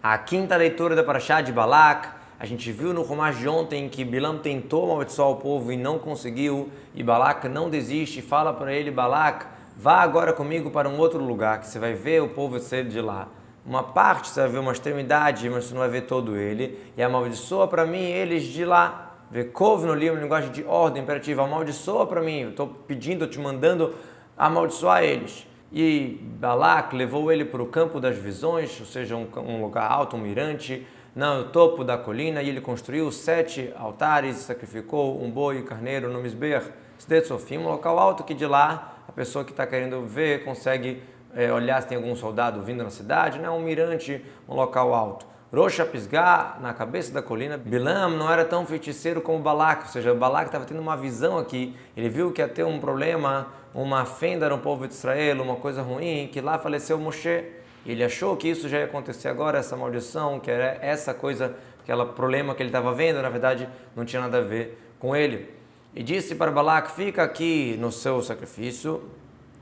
A quinta leitura da Parashá de Balak, a gente viu no Rumash de ontem que Bilam tentou amaldiçoar o povo e não conseguiu, e Balak não desiste, fala para ele, Balak, vá agora comigo para um outro lugar, que você vai ver o povo ser de lá. Uma parte você vai ver uma extremidade, mas você não vai ver todo ele, e amaldiçoa para mim eles de lá. Vekov no livro, linguagem de ordem imperativa, amaldiçoa para mim, eu estou pedindo, estou te mandando amaldiçoar eles. E Balak levou ele para o campo das visões, ou seja, um lugar alto, um mirante, no topo da colina, e ele construiu 7 altares, sacrificou um boi e carneiro no Misber, Sdet Sofim, um local alto que de lá a pessoa que está querendo ver consegue olhar se tem algum soldado vindo na cidade, um mirante, um local alto. Rosh Pisgah, na cabeça da colina, Bilam não era tão feiticeiro como Balak, ou seja, Balak estava tendo uma visão aqui, ele viu que ia ter um problema, uma fenda no povo de Israel, uma coisa ruim, que lá faleceu Moshe. Ele achou que isso já ia acontecer agora, essa maldição, que era essa coisa, aquele problema que ele estava vendo, na verdade não tinha nada a ver com ele. E disse para Balak, fica aqui no seu sacrifício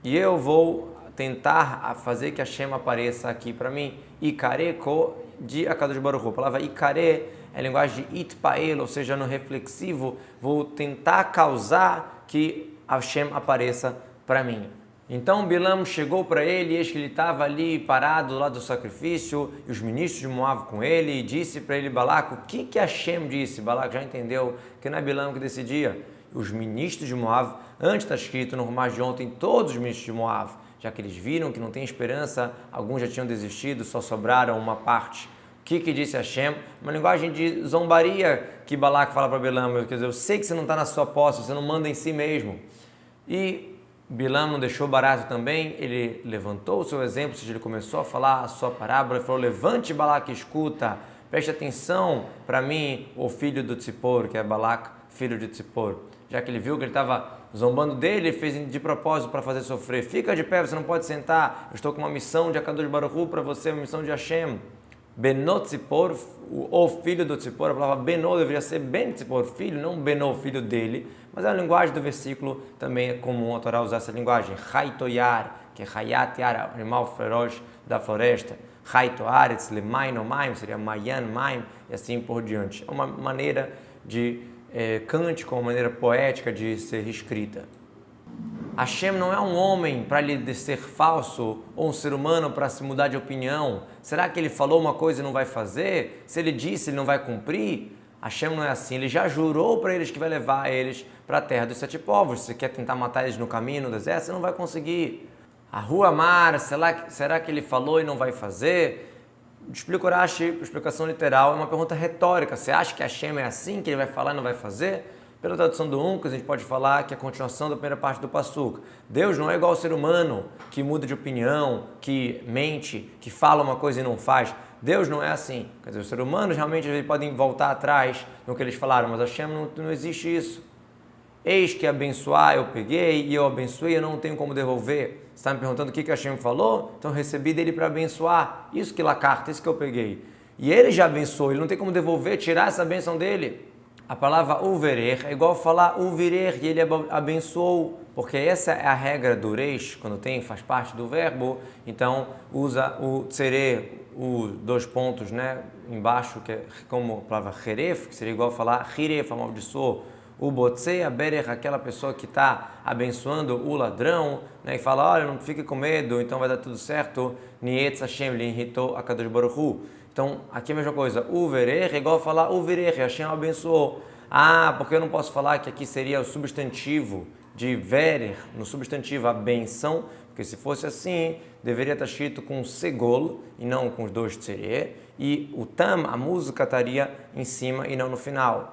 e eu vou tentar fazer que Hashem apareça aqui para mim. Ikareko de Akadosh Baruch Hu. A palavra Ikare é a linguagem de Itpael, ou seja, no reflexivo, vou tentar causar que Hashem apareça para mim. Então Bilam chegou para ele, eis que ele estava ali parado do lado do sacrifício, e os ministros de Moab com ele, e disse para ele, Balak, o que Hashem disse? Balak já entendeu que não é Bilam que decidia. Os ministros de Moab, antes está escrito no Rumash de ontem, todos os ministros de Moab, já que eles viram que não tem esperança, alguns já tinham desistido, só sobraram uma parte. O que disse Hashem? Uma linguagem de zombaria que Balak fala para Bilam, quer dizer, eu sei que você não está na sua posse, você não manda em si mesmo. E Bilam não deixou barato também, ele levantou o seu exemplo, ou seja, ele começou a falar a sua parábola, ele falou, levante Balak, escuta, preste atenção para mim, o filho do Tzipor, que é Balak, filho de Tzipor. Já que ele viu que ele estava zombando dele, ele fez de propósito para fazer sofrer. Fica de pé, você não pode sentar, eu estou com uma missão de Akadosh Baruch Hu para você, uma missão de Hashem. Benot Tzipor, o filho do Tzipor, a palavra Benot deveria ser Ben Tzipor, filho, não Benot, filho dele, mas a linguagem do versículo também é comum a Torá usar essa linguagem. Haitoyar, que é Hayat Yar, animal feroz da floresta. Haitoaretz, Lemai no Maim, seria Mayan Maim, e assim por diante. É uma maneira de cântico, uma maneira poética de ser escrita. Hashem não é um homem para lhe ser falso, ou um ser humano para se mudar de opinião. Será que ele falou uma coisa e não vai fazer? Se ele disse, ele não vai cumprir? Hashem não é assim, ele já jurou para eles que vai levar eles para a terra dos 7 povos. Se você quer tentar matar eles no caminho, no deserto, você não vai conseguir. A Rua Mar, será que ele falou e não vai fazer? Explica o Rashi, explicação literal, é uma pergunta retórica. Você acha que Hashem é assim, que ele vai falar e não vai fazer? Pela tradução do Uncas, a gente pode falar que é a continuação da primeira parte do Passuca. Deus não é igual ao ser humano, que muda de opinião, que mente, que fala uma coisa e não faz. Deus não é assim. Quer dizer, os seres humanos realmente eles podem voltar atrás no que eles falaram, mas Hashem não existe isso. Eis que abençoar eu peguei e eu abençoei, eu não tenho como devolver. Você está me perguntando o que Hashem falou? Então eu recebi dele para abençoar. Isso que lá carta, isso que eu peguei. E ele já abençoou, ele não tem como devolver, tirar essa bênção dele. A palavra uverer é igual falar uvirer, e ele abençoou, porque essa é a regra do reis, quando faz parte do verbo, então usa o tsere, os 2 pontos embaixo, que é como a palavra heref, que seria igual falar hiref, amaldiçoou. O botze, a berech, aquela pessoa que está abençoando o ladrão, e fala, olha, não fique com medo, então vai dar tudo certo. Nietz Hashem linhitou Akadosh Baruch Hu. Então, aqui é a mesma coisa. Uverer é igual falar uverer, Hashem abençoou. Porque eu não posso falar que aqui seria o substantivo de verer, no substantivo a benção, porque se fosse assim, deveria estar escrito com segol e não com os 2 tsere, e o tam, a música, estaria em cima e não no final.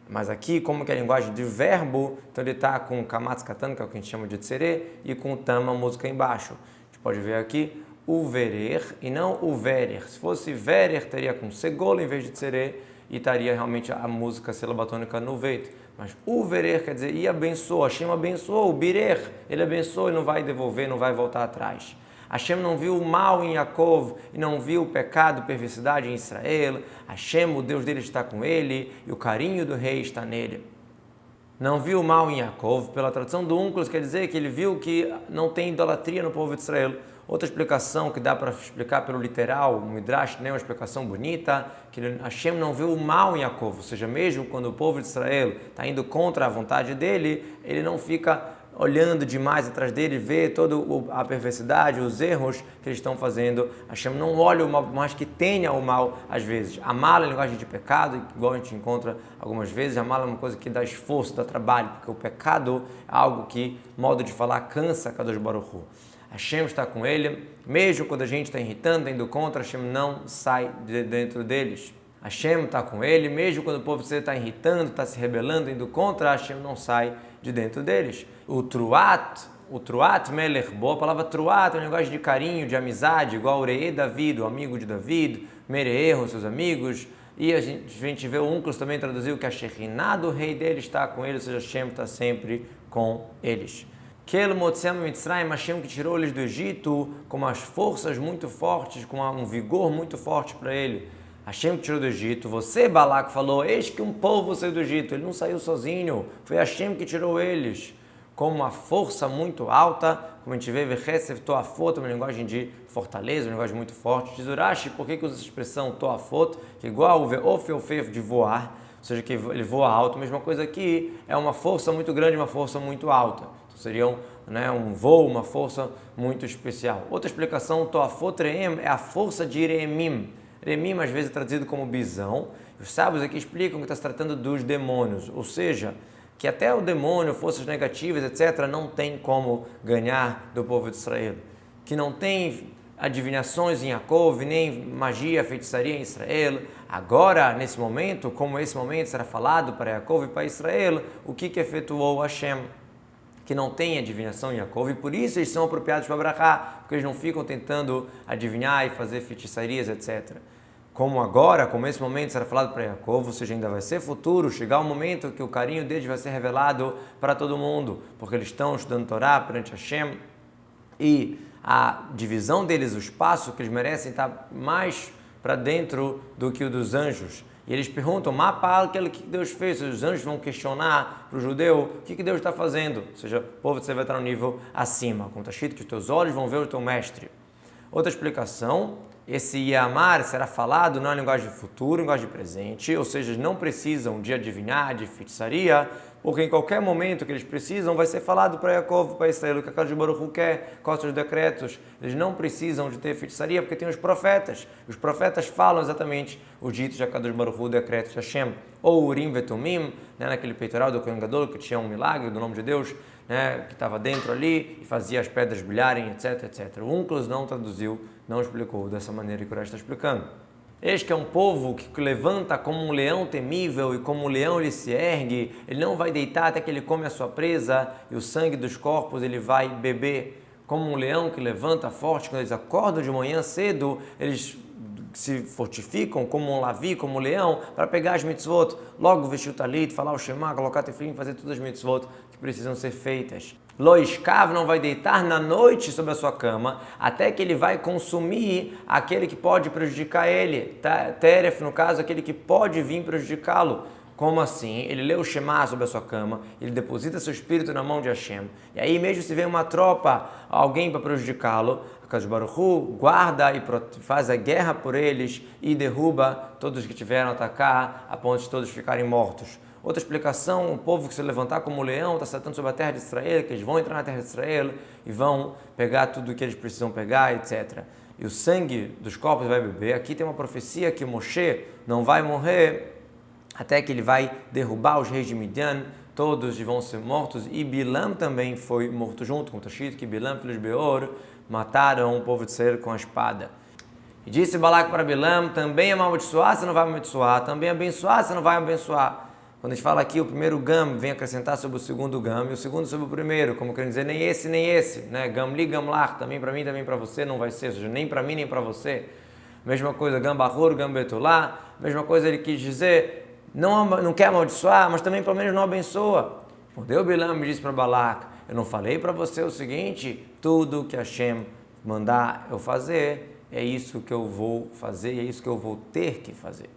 Mas aqui, como que é a linguagem de verbo, então ele está com kamatz katan, que é o que a gente chama de tsere, e com tam, a música embaixo. A gente pode ver aqui o verer e não o verer. Se fosse verer, teria com segol em vez de tsere, e estaria realmente a música silabatônica no veit. Mas o verer quer dizer, e abençoou, Hashem abençoou, o birer, ele abençoou e não vai devolver, não vai voltar atrás. Hashem não viu o mal em Yaakov e não viu o pecado, perversidade em Israel. Hashem, o Deus dele, está com ele e o carinho do rei está nele. não viu mal em Yaakov. Pela tradução do Onkelos, quer dizer que ele viu que não tem idolatria no povo de Israel. Outra explicação que dá para explicar pelo literal, o Midrash tem uma explicação bonita, que Hashem não viu o mal em Yaakov, ou seja, mesmo quando o povo de Israel está indo contra a vontade dele, ele não fica olhando demais atrás dele, vê toda a perversidade, os erros que eles estão fazendo. Hashem não olha o mal, mas que tenha o mal às vezes. A mala é linguagem de pecado, igual a gente encontra algumas vezes. A mala é uma coisa que dá esforço, dá trabalho, porque o pecado é algo que, modo de falar, cansa Kadosh Baruch Hu. Hashem está com ele, mesmo quando a gente está irritando, indo contra, Hashem não sai de dentro deles. Hashem está com ele, mesmo quando o povo está irritando, está se rebelando, indo contra, Hashem não sai de dentro deles. O Truat Melech Bo, a palavra Truat é uma linguagem de carinho, de amizade, igual Urei David, o amigo de David, Mereerro, seus amigos. E a gente vê o Onkelos também traduziu que a Shekhinah do rei dele está com eles, ou seja, Hashem está sempre com eles. Kel Motziam Mitzrayim, Hashem que tirou eles do Egito com umas forças muito fortes, com um vigor muito forte para ele. Hashem que tirou do Egito. Você, Balac, falou, eis que um povo saiu do Egito. Ele não saiu sozinho, foi Hashem que tirou eles. Com uma força muito alta, como a gente vê, Vechesef Toafot, uma linguagem de fortaleza, uma linguagem muito forte. Diz Urashi, por que usa essa expressão Toafot, que é igual o Veofeofef de voar, ou seja, que ele voa alto. Mesma coisa aqui, é uma força muito grande, uma força muito alta. Seria um voo, uma força muito especial. Outra explicação, Toafot Reem, é a força de Reemim. Reemim às vezes é traduzido como bisão. Os sábios aqui explicam que está se tratando dos demônios, ou seja, que até o demônio, forças negativas, etc., não tem como ganhar do povo de Israel. Que não tem adivinhações em Yaakov, nem magia, feitiçaria em Israel. Agora, nesse momento, como esse momento será falado para Yaakov e para Israel, o que efetuou Hashem? Que não tem adivinhação em Yaakov, e por isso eles são apropriados para Brachá, porque eles não ficam tentando adivinhar e fazer feitiçarias, etc. Como agora, como esse momento será falado para Yaakov, ou seja, ainda vai ser futuro, chegar o momento que o carinho deles vai ser revelado para todo mundo, porque eles estão estudando Torá perante Hashem, e a divisão deles, o espaço que eles merecem, está mais para dentro do que o dos anjos. E eles perguntam, aquilo que Deus fez. Os anjos vão questionar para o judeu o que Deus está fazendo. Ou seja, o povo você vai estar no nível acima. Como está escrito que os teus olhos vão ver o teu mestre. Outra explicação, esse Yamar será falado não em linguagem de futuro, em linguagem de presente. Ou seja, eles não precisam de adivinhar, de feitiçaria, porque em qualquer momento que eles precisam, vai ser falado para Yaakov, para Israel, o que a Kadosh Baruch Hu quer, quais são os decretos. Eles não precisam de ter feitiçaria, porque tem os profetas. Os profetas falam exatamente os ditos de Kadosh Baruch Hu, o decreto de Hashem. Ou Urim Vetumim, naquele peitoral do Kohen Gadol, que tinha um milagre do nome de Deus, que estava dentro ali e fazia as pedras brilharem, etc, etc. O Onkelos não traduziu, não explicou dessa maneira que o Urash está explicando. Eis que é um povo que levanta como um leão temível e como um leão ele se ergue, ele não vai deitar até que ele come a sua presa e o sangue dos corpos ele vai beber. Como um leão que levanta forte, quando eles acordam de manhã cedo, eles se fortificam como um lavi, como um leão, para pegar as mitzvot, logo vestir o talit, falar o shema, colocar tefilim, fazer todas as mitzvot que precisam ser feitas. Lo escav não vai deitar na noite sobre a sua cama, até que ele vai consumir aquele que pode prejudicar ele. Teref, no caso, aquele que pode vir prejudicá-lo. Como assim? Ele lê o Shema sobre a sua cama, ele deposita seu espírito na mão de Hashem. E aí mesmo se vem uma tropa, alguém para prejudicá-lo, Kadosh Baruch Hu guarda e faz a guerra por eles e derruba todos que tiveram a atacar, a ponto de todos ficarem mortos. Outra explicação, o povo que se levantar como leão está saltando sobre a terra de Israel, que eles vão entrar na terra de Israel e vão pegar tudo o que eles precisam pegar, etc. E o sangue dos corpos vai beber. Aqui tem uma profecia que Moshe não vai morrer até que ele vai derrubar os reis de Midian, todos vão ser mortos, e Bilam também foi morto junto, com o Tashit, que Bilam, filho de Beor, mataram o povo de Israel com a espada. E disse Balac para Bilam, também amaldiçoar, você não vai amaldiçoar, também abençoar, você não vai abençoar. Quando a gente fala aqui, o primeiro gam vem acrescentar sobre o segundo gam, e o segundo sobre o primeiro, como querendo dizer, nem esse, né? Gam li, gam lach, também para mim, também para você, não vai ser, ou seja, nem para mim, nem para você. Mesma coisa, gam bahur, gam betulá, mesma coisa ele quis dizer, não quer amaldiçoar, mas também pelo menos não abençoa. Respondeu Bilam e disse para Balac, eu não falei para você o seguinte, tudo que Hashem mandar eu fazer, é isso que eu vou fazer, é isso que eu vou ter que fazer.